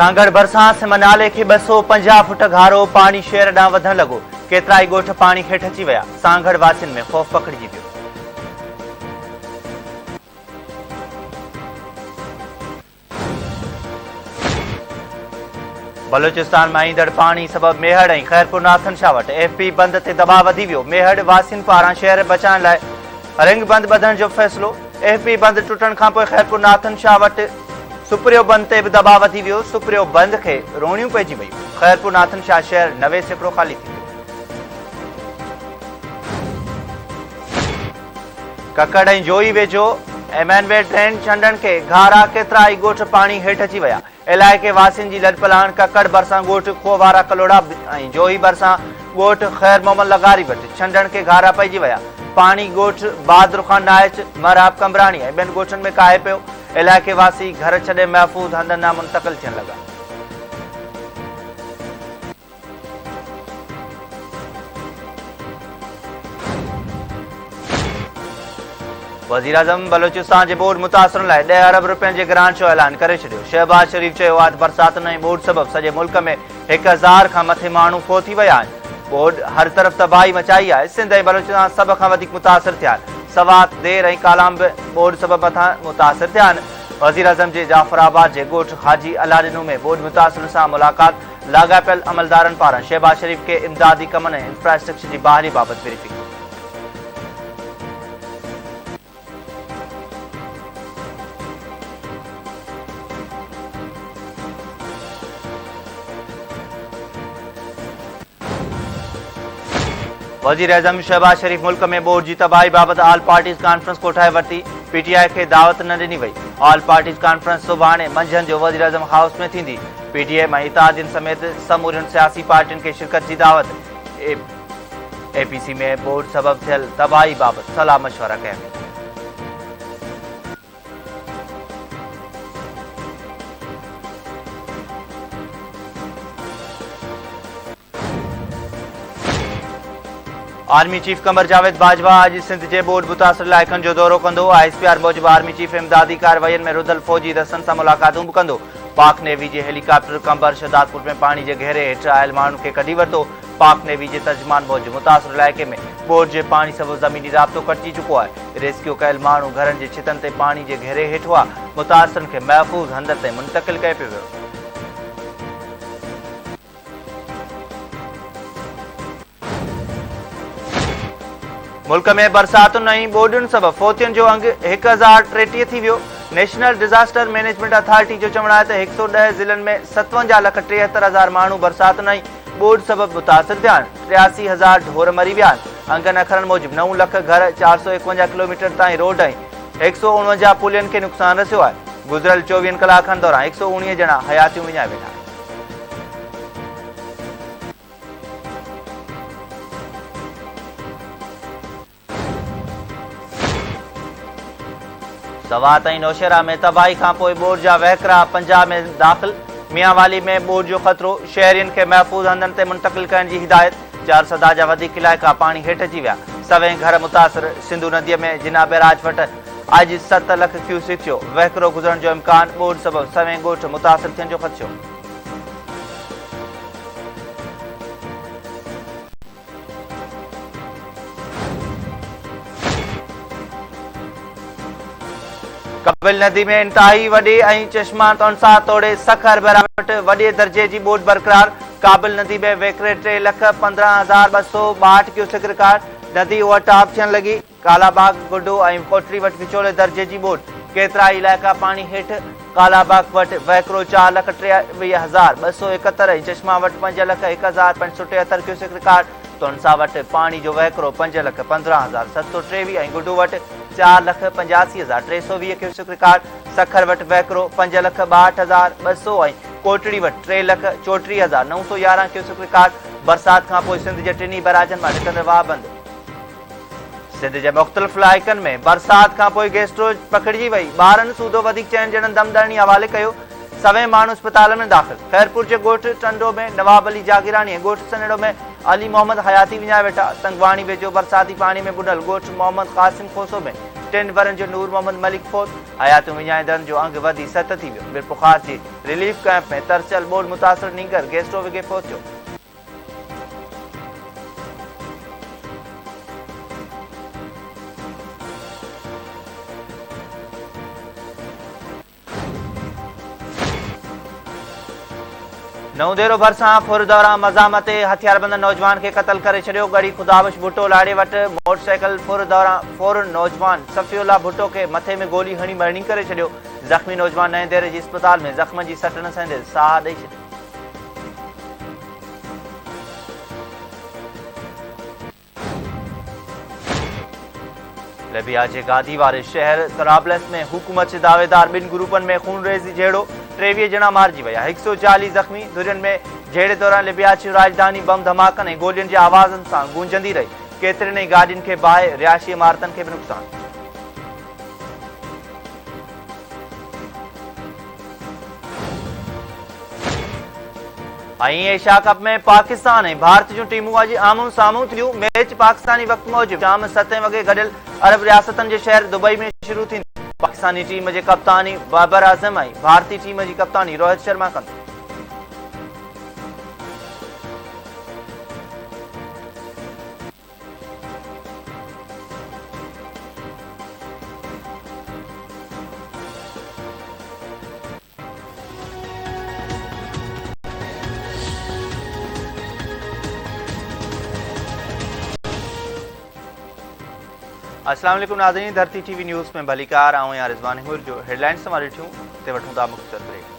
सांगड़ बरसात सिम नाले के 250 फुट घारो पानी शहर ॾांहुं वधण लॻो। केतिराई ॻोठ पानी हेठि अची विया। सांगड़ वासियुनि में ख़ौफ़ पकड़िजी वियो। बलूचिस्तान में ईंदड़ पानी सबब मेहड़ ऐं ख़ैरपुर नाथन शाह वटि एफपी बंद ते दबाव वधी वियो। मेहड़ वासियुनि पारां शहर बचाइण लाइ रिंग बंद ॿधण जो फ़ैसिलो। एफपी बंद टुटण खां पोइ ख़ैरपुर नाथन शाह वटि सुप्रियो बंद ते बि दबाव वधी वियो। सुप्रियो बंद खे रोणियूं पइजी वयूं। ख़ैरपुर नाथन शाह शहर 90 सेकड़ो ख़ाली थी वियो। ककड़ ऐं जोई वेझो एमएनवे ट्रेन छंडण के घारा केतिराई ॻोठ पानी हेठि अची विया। इलाइक़े वासियुनि जी लॾपलाण। ककड़ भरिसां ॻोठ खोवारा कलोड़ा ऐं जोई भरिसां ॻोठ ख़ैर मोहम्मद लगारी वटि छंडण के घारा पइजी विया। पानी ॻोठ बहादुर खान नायच मरहब कंबराणी ऐं ॿियनि ॻोठनि में काहे पियो। इलाइक़े वासी घर छॾे महफ़ूज़ हंधनि ॾांहुं मुंतक़िल थियण लॻा। वज़ीर आज़म बलूचिस्तान जे बोर्ड मुतासिरनि लाइ 10 अरब रुपयनि जे ग्रांट जो ऐलान करे छॾियो। शहबाज शरीफ़ चयो आहे त बरसातुनि ऐं ॿोॾि सबबि सॼे मुल्क में 1000 खां मथे माण्हू फ़ौत थी विया आहिनि। ॿोॾि हर तरफ़ तबाही मचाई आहे। सिंध ऐं बलूचिस्तान सभ खां वधीक मुतासिर थिया आहिनि। सवात, देर ऐं कालाम बि ॿोॾि सबबि मथां मुतासिर थिया आहिनि। वज़ीर आज़म जे जाफ़राबाद जे ॻोठ हाजी अलादिनो में ॿोॾि मुतासिरनि सां मुलाक़ात। लाॻापियल अमलदारनि पारां शहबाज शरीफ़ खे इमदादी कमनि ऐं इंफ्रास्ट्रक्चर जी बहाली बाबति वेरीफिकेशन। वज़ीर आज़म शहबाज शरीफ़ मुल्क में ॿोॾि जी तबाही बाबति ऑल पार्टीज़ कॉन्फ्रेंस कोठाए वरिती। पीटीआई खे दावत न ॾिनी वई। ऑल पार्टीज़ कॉन्फ्रेंस सुभाणे मंझंदि जो वज़ीर आज़म हाउस में थींदी। पीटीआई मां इत्तेहादियुनि समेत समूरियुनि सियासी पार्टियुनि खे शिरकत जी दावत। एपीसी में ॿोॾि सबबि थियल तबाही बाबति सलाह मशवरा कया वेंदा। आर्मी चीफ कमर जावेद बाजवा आज सिंध के ॿोॾि मुतासिर इलाइक़नि जो दौरो कंदो। आईएसपीआर मूजिबि आर्मी चीफ इमदादी कार्रवाईनि में रुधल फ़ौजी दस्तनि सां मुलाक़ातूं बि कंदो। पाक नेवी जे हेलीकॉप्टर कंबर शहदादपुर में पानी जे गहरे हेठि आयल माण्हुनि खे कढी वरितो। पाक नेवी जे तर्जुमान मूजिबि मुतासिर इलाइक़े में ॿोॾि जे पानी सबबि ज़मीनी राब्तो कटिजी चुको आहे। रेस्क्यू कयल माण्हू घरनि जे छितनि ते पानी जे गहरे हेठि हुआ। मुतासिरनि खे महफ़ूज़ हंध ते मुंतक़िल कयो पियो वियो। मुल्क में बरसातुनि ऐं ॿोॾियुनि सबबि फ़ौतियुनि जो अंग 1030 थी वियो। नेशनल डिज़ास्टर मैनेजमेंट अथॉरिटी जो चवणु आहे त 110 ज़िलनि में 57,73,000 माण्हू बरसातुनि ऐं ॿोॾि सबबि मुतासिर थिया आहिनि। 83,000 ढोर मरी विया आहिनि। अंगनि अखरनि मूजिबि 9 लख घर, 451 किलोमीटर ताईं रोड ऐं 149 पुलियुनि खे नुक़सानु रसियो आहे। गुज़िरियल 24 कलाकनि दौरान 119 ॼणा हयातियूं विञाए वेंदा। सवात ऐं नौशहरा में तबाही खां पोइ ॿोॾि जा वहकिरा पंजाब में दाख़िल। मियांवाली में ॿोॾि जो ख़तरो। शहरियुनि खे महफ़ूज़ हंधनि ते मुंतक़िल करण जी हिदायत। 4 सदा जा वधीक इलाइक़ा पानी हेठि अची विया। 100 घर मुतासिर। सिंधु नदीअ में जिना बैराज वटि अॼु 7 लख क्यूसिक जो वहकिरो गुज़रण जो इम्कान। ॿोॾि सबबि 100 ॻोठ मुतासिर थियण जो ख़दशो। काबिल नदी में इंतहाई वॾी ऐं चश्मा तौनसा तोड़े सखर बैराज वटि वॾे दर्जे जी ॿोॾि बरक़रार। काबिल नदी में वेकिरे 3,15,262 क्यूसेक रिकॉर्ड। नदी ओवरटॉप थियण लॻी। कालाबाग, गुड्डो ऐं कोटरी वटि विचोले दर्जे जी ॿोॾि। केतिराई इलाइक़ा पानी हेठि। कालाबाग वटि वहकिरो 4,23,271 ऐं चश्मा वटि 5,01,573 क्यूसेक रिकॉर्ड। तौनसा वटि पानी जो वहकिरो 5,15,723 ऐं गुड्डो वटि 4,85,320 क्यूसेक रिकॉर्ड। सखर वटि वहकिरो 5,62,200 ऐं कोटड़ी वटि 3,34,911 क्यूसेक रिकॉर्ड। बरसात खां पोइ सिंध जे टिनी बैराजनि मां निकिरंदड़ वाह बंदि। सिंध जे मुख़्तलिफ़ इलाइक़नि में बरसात खां पोइ गैस्ट्रोज पकड़िजी वई। ॿारनि सूदो वधीक 4 ॼणनि दमदरणी हवाले कयो। 100 माण्हू अस्पताल में दाख़िल। ख़ैरपुर जे ॻोठ टंडो में नवाब अली जागीरानी ऐं ॻोठ सनेड़ो में अली मोहम्मद हयाती विञाए वेठा। संगवाणी वेझो बरसाती पानी में बुॾल ॻोठ मोहम्मद कासिम खोसो में 3 वरनि जो नूर मोहम्मद मलिक फोत। हयातियूं विञाईंदड़नि जो अंग वधी 7 थी वियो। बिरपुखार जी रिलीफ कैंप में तरसियल ॿोॾि मुतासिर नींगर गैस्ट्रो विघे पहुचियो। नौदेरो भरसां फुर दौरान मज़ामते हथियारबंद नौजवान के कत्ल करे छड़ियो। गढ़ी खुदाबश भुट्टो लाड़े वट मोटरसाइकिल फुर दौरान फुर नौजवान सफियुल्ला भुट्टो के मथे में गोली हणी मरणी करे छड़ियो। जख्मी नौजवान नए देरे जी अस्पताल में जख्म जी सट न सहंदे साह ॾेई छॾियो। लिबिया के गादी वारे शहर तराबलस में हुकूमत के दावेदार 2 ग्रुपन में खूनरेज़ी झेड़ो। 23 ॼणा मारिजी विया, 140 ज़ख्मी। धुरियुनि में झेड़े दौरान लिबिया की राजधानी बम धमाकनि ऐं गोलियुनि जे आवाज़नि सां गूंजंदी रही। केतिरनि ई गाॾियुनि खे बाहि, रिहायशी इमारतनि खे बि नुक़सान। एशिया कप में पाकिस्तान ऐं भारत जूं टीमूं अॼु आम्हूं साम्हूं थियूं। मैच पाकिस्तानी वक्त मूजिब शाम 7 वॻे गॾियल अरब रियासतनि जे शहर दुबई में शुरू थींदी। पाकिस्तानी टीम जी कप्तानी बाबर आज़म ऐं भारतीय टीम जी कप्तानी रोहित शर्मा कंदो। अस्सलाम वालेकुम नाज़रीन, धरती टीवी न्यूज़ में भलीकार आऊं या रिज़वान हुर जो हेडलाइंस समारे थियूं ते वठूं था मुख़्तसर ब्रेक।